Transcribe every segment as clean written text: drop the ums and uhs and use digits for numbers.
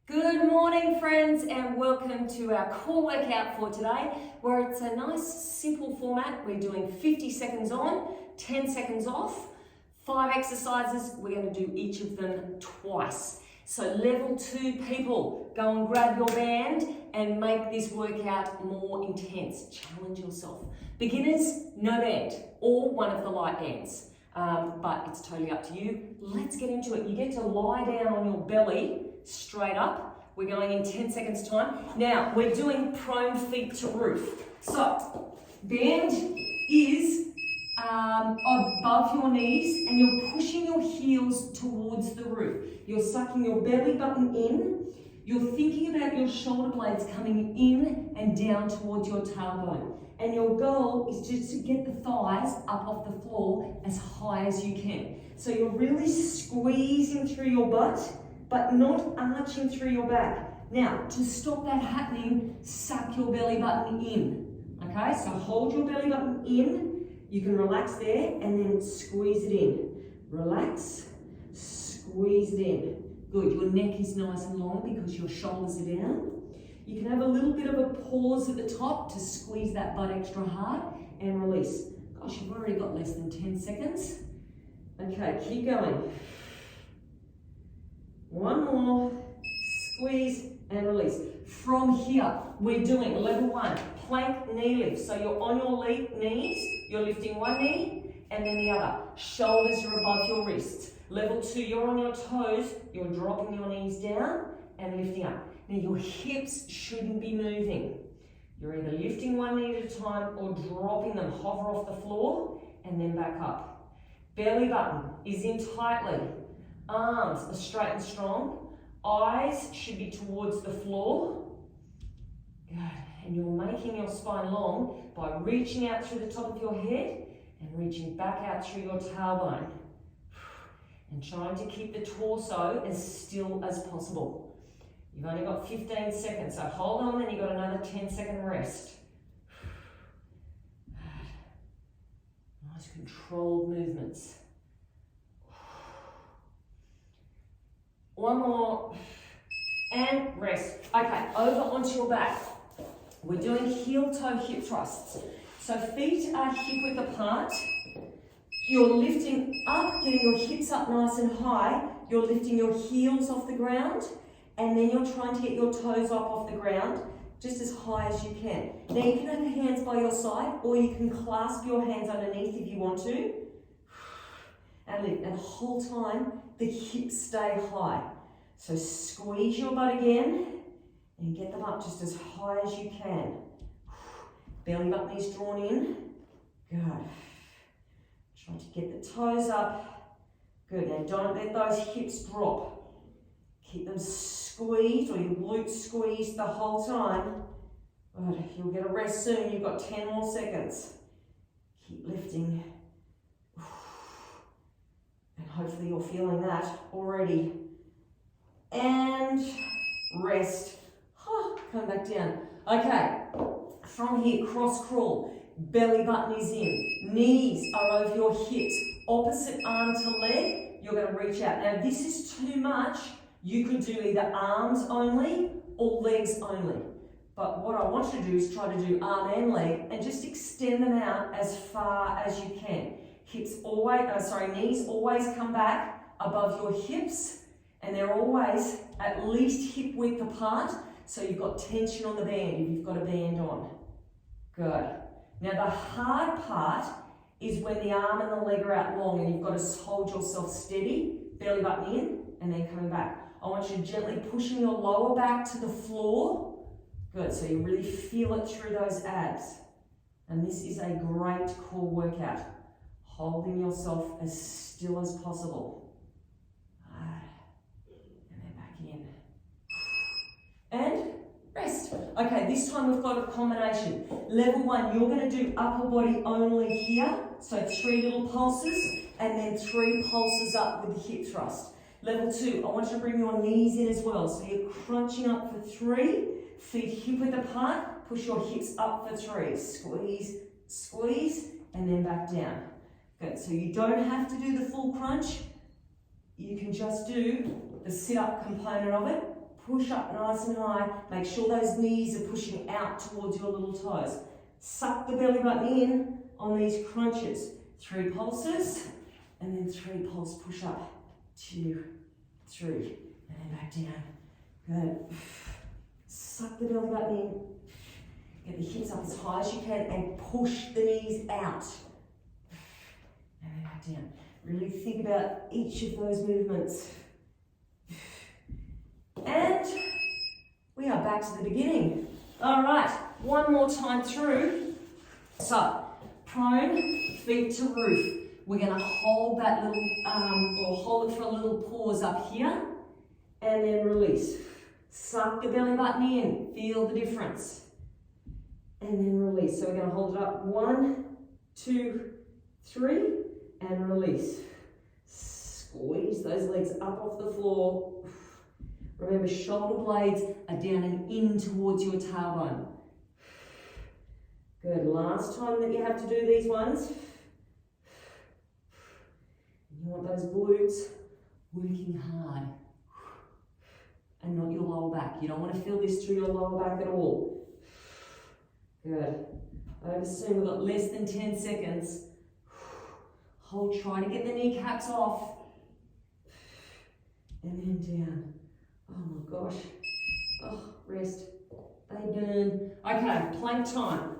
Good morning, friends, and welcome to our core workout for today, where it's a nice simple format. We're doing 50 seconds on, 10 seconds off, 5 exercises. We're going to do each of them twice. So level 2 people, go and grab your band and make this workout more intense. Challenge yourself. Beginners, no band, or one of the light bands. But it's totally up to you. Let's get into it. You get to lie down on your belly straight up. We're going in 10 seconds time. Now we're doing prone feet to roof. So band is above your knees and you're pushing your heels towards the roof. You're sucking your belly button in. You're thinking about your shoulder blades coming in and down towards your tailbone. And your goal is just to get the thighs up off the floor as high as you can. So you're really squeezing through your butt, but not arching through your back. Now, to stop that happening, suck your belly button in. Okay, so hold your belly button in. You can relax there and then squeeze it in. Relax, squeeze it in. Good, your neck is nice and long because your shoulders are down. You can have a little bit of a pause at the top to squeeze that butt extra hard and release. Gosh, you've already got less than 10 seconds. Okay, keep going. One more, squeeze and release. From here, we're doing level 1, plank knee lift. So you're on your knees, you're lifting one knee and then the other. Shoulders are above your wrists. Level 2, you're on your toes, you're dropping your knees down and lifting up. Now your hips shouldn't be moving. You're either lifting one knee at a time or dropping them, hover off the floor and then back up. Belly button is in tightly. Arms are straight and strong. Eyes should be towards the floor. Good. And you're making your spine long by reaching out through the top of your head and reaching back out through your tailbone. And trying to keep the torso as still as possible. You've only got 15 seconds, so hold on, then you've got another 10-second rest. Nice controlled movements. One more, and rest. Okay, over onto your back. We're doing heel-toe hip thrusts. So feet are hip-width apart. You're lifting up, getting your hips up nice and high. You're lifting your heels off the ground, and then you're trying to get your toes up off the ground, just as high as you can. Now you can have your hands by your side, or you can clasp your hands underneath if you want to. And lift. And the whole time, the hips stay high. So squeeze your butt again, and get them up just as high as you can. Belly button is drawn in. Good. Try to get the toes up. Good, now don't let those hips drop. Keep them squeezed or your glutes squeezed the whole time. Good, you'll get a rest soon. You've got 10 more seconds. Keep lifting. And hopefully you're feeling that already. And rest. Come back down. Okay, from here, cross crawl. Belly button is in, knees are over your hips, opposite arm to leg, you're going to reach out. Now this is too much, you could do either arms only or legs only. But what I want you to do is try to do arm and leg and just extend them out as far as you can. Knees always come back above your hips and they're always at least hip width apart, so you've got tension on the band if you've got a band on. Good. Now the hard part is when the arm and the leg are out long and you've got to hold yourself steady, belly button in and then coming back. I want you gently pushing your lower back to the floor. Good, so you really feel it through those abs. And this is a great core workout. Holding yourself as still as possible. And then back in. And rest. Okay, this time we've got a combination. Level 1, you're going to do upper body only here. So 3 little pulses and then 3 pulses up with the hip thrust. Level 2, I want you to bring your knees in as well. So you're crunching up for 3, feet hip width apart, push your hips up for 3. Squeeze, squeeze, and then back down. Good, so you don't have to do the full crunch. You can just do the sit-up component of it. Push up nice and high. Make sure those knees are pushing out towards your little toes. Suck the belly button in on these crunches. 3 pulses, and then 3 pulse push up. 2, 3, and then back down. Good. Suck the belly button in. Get the hips up as high as you can and push the knees out. And then back down. Really think about each of those movements. And we are back to the beginning. All right, one more time through. So, prone, feet to roof. We're going to hold that little, or hold it for a little pause up here, and then release. Suck the belly button in, feel the difference. And then release. So we're going to hold it up, 1, 2, 3, and release. Squeeze those legs up off the floor. Remember, shoulder blades are down and in towards your tailbone. Good, last time that you have to do these ones. You want those glutes working hard and not your lower back. You don't want to feel this through your lower back at all. Good. Over soon, we've got less than 10 seconds. Hold, try to get the kneecaps off. And then down. Oh my gosh. Oh, rest. They burn. Okay, plank time.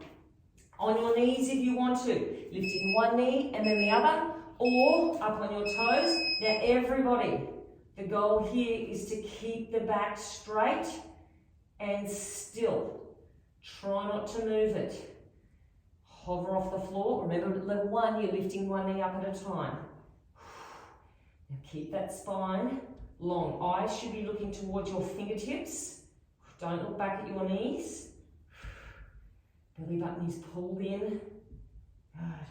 On your knees if you want to. Lifting one knee and then the other, or up on your toes. Now everybody, the goal here is to keep the back straight and still. Try not to move it. Hover off the floor. Remember, at level 1, you're lifting one knee up at a time. Now keep that spine long. Eyes should be looking towards your fingertips. Don't look back at your knees. Belly button is pulled in. Good.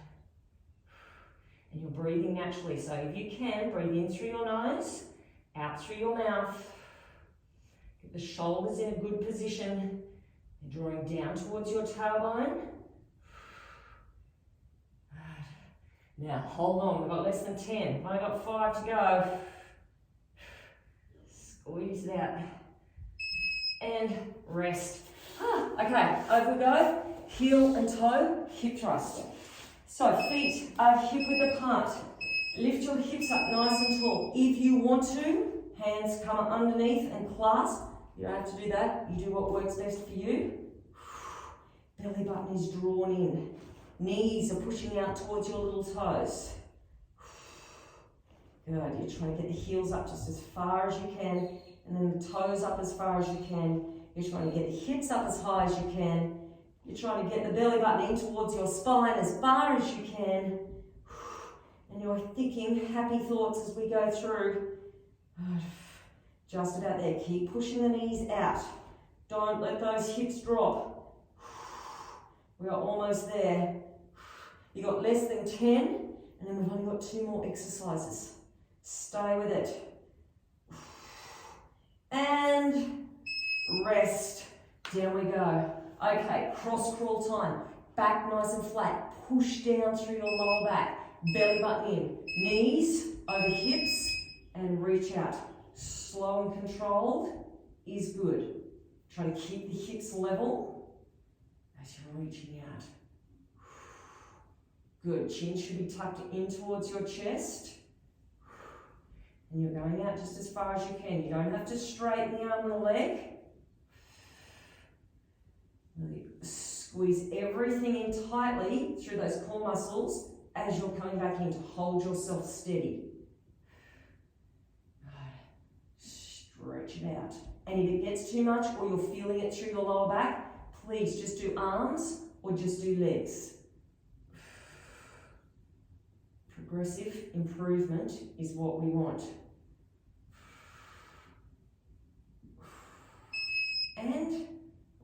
And you're breathing naturally. So if you can, breathe in through your nose, out through your mouth. Get the shoulders in a good position. And drawing down towards your tailbone. Good. Now hold on, we've got less than 10. I've only got 5 to go. Squeeze it out. And rest. Okay, over we go. Heel and toe, hip thrust. So feet are hip width apart. Lift your hips up nice and tall. If you want to, hands come up underneath and clasp. You don't have to do that. You do what works best for you. Belly button is drawn in. Knees are pushing out towards your little toes. Good. You're trying to get the heels up just as far as you can, and then the toes up as far as you can. You're trying to get the hips up as high as you can. You're trying to get the belly button in towards your spine as far as you can. And you're thinking happy thoughts as we go through. Just about there. Keep pushing the knees out. Don't let those hips drop. We are almost there. You've got less than 10, and then we've only got 2 more exercises. Stay with it. And rest. Down we go. Okay, cross crawl time. Back nice and flat. Push down through your lower back. Belly button in. Knees over hips and reach out. Slow and controlled is good. Try to keep the hips level as you're reaching out. Good. Chin should be tucked in towards your chest. And you're going out just as far as you can. You don't have to straighten the arm and the leg. Really squeeze everything in tightly through those core muscles as you're coming back in to hold yourself steady. Stretch it out. And if it gets too much or you're feeling it through your lower back, please just do arms or just do legs. Progressive improvement is what we want. And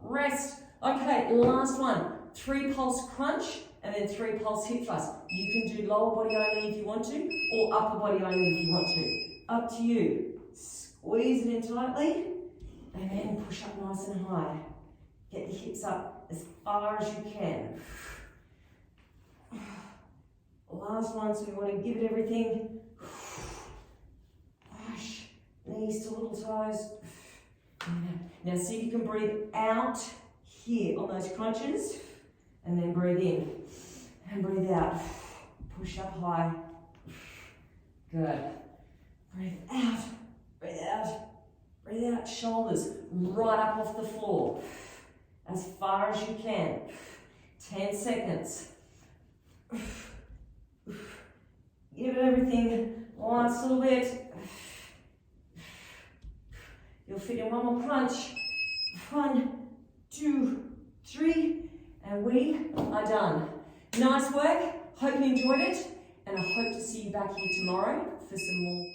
rest. Okay, last one. 3 pulse crunch and then 3 pulse hip thrust. You can do lower body only if you want to, or upper body only if you want to. Up to you. Squeeze it in tightly and then push up nice and high. Get the hips up as far as you can. Last one, so we want to give it everything. Push. Knees to little toes. Now see if you can breathe out here on those crunches, and then breathe in, and breathe out. Push up high. Good. Breathe out, breathe out, breathe out. Shoulders right up off the floor, as far as you can. 10 seconds. Give it everything. Last little bit. You'll fit in one more crunch. 1, 2, 3, and we are done. Nice work. Hope you enjoyed it, and I hope to see you back here tomorrow for some more.